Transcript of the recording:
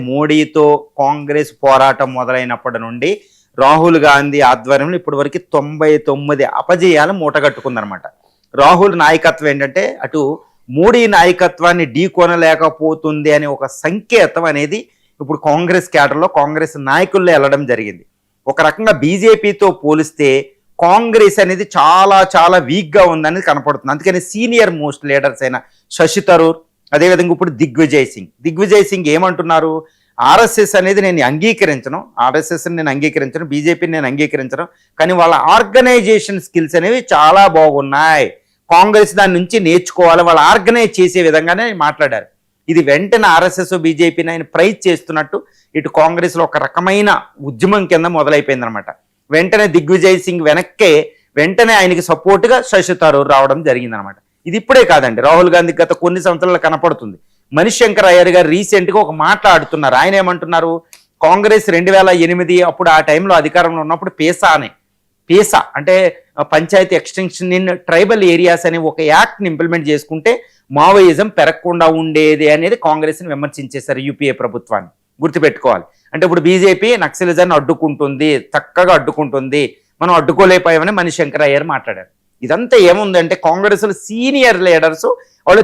మోడీతో కాంగ్రెస్ పోరాటం మొదలైనప్పటి నుండి రాహుల్ గాంధీ ఆధ్వర్యంలో ఇప్పటి వరకు 99 అపజయాలు మూటగట్టుకుందనమాట. రాహుల్ నాయకత్వం ఏంటంటే అటు మోడీ నాయకత్వాన్ని ఢీకొనలేకపోతుంది అనే ఒక సంకేతం అనేది ఇప్పుడు కాంగ్రెస్ క్యాడర్లో కాంగ్రెస్ నాయకుల్లో వెళ్ళడం జరిగింది. ఒక రకంగా బీజేపీతో పోలిస్తే కాంగ్రెస్ అనేది చాలా చాలా వీక్గా ఉందనేది కనపడుతుంది. అందుకని సీనియర్ మోస్ట్ లీడర్స్ అయిన శశి థరూర్, అదేవిధంగా ఇప్పుడు దిగ్విజయ్ సింగ్ ఏమంటున్నారు, ఆర్ఎస్ఎస్ అనేది నేను అంగీకరించను, ఆర్ఎస్ఎస్ని నేను అంగీకరించను, బీజేపీని నేను అంగీకరించను, కానీ వాళ్ళ ఆర్గనైజేషన్ స్కిల్స్ అనేవి చాలా బాగున్నాయి, కాంగ్రెస్ దాని నుంచి నేర్చుకోవాలి, వాళ్ళు ఆర్గనైజ్ చేసే విధంగానే మాట్లాడారు. ఇది వెంటనే ఆర్ఎస్ఎస్ బీజేపీని ఆయన ప్రైజ్ చేస్తున్నట్టు ఇటు కాంగ్రెస్లో ఒక రకమైన ఉద్యమం కింద మొదలైపోయిందనమాట. వెంటనే దిగ్విజయ్ సింగ్ వెంటనే ఆయనకి సపోర్ట్గా శశి థరూర్ రావడం జరిగిందనమాట. ఇది ఇప్పుడే కాదండి, రాహుల్ గాంధీ గత కొన్ని సంవత్సరాలు కనపడుతుంది. మణిశంకర్ అయ్యర్ గారు రీసెంట్గా ఒక మాట్లాడుతున్నారు. ఆయన ఏమంటున్నారు, కాంగ్రెస్ 2008 అప్పుడు ఆ టైంలో అధికారంలో ఉన్నప్పుడు పేసా అంటే panchayat extension in tribal areas అనే ఒక యాక్ట్ని ఇంప్లిమెంట్ చేసుకుంటే మావోయిజం పెరగకుండా ఉండేది అనేది కాంగ్రెస్ని విమర్శించేశారు యూపీఏ ప్రభుత్వాన్ని. గుర్తుపెట్టుకోవాలి. అంటే ఇప్పుడు బీజేపీ నక్సలిజాన్ని అడ్డుకుంటుంది, చక్కగా అడ్డుకుంటుంది, మనం అడ్డుకోలేకపోయామని మణిశంకర్ అయ్యర్ మాట్లాడారు. ఇదంతా ఏముందంటే కాంగ్రెస్లో సీనియర్ లీడర్స్ వాళ్ళు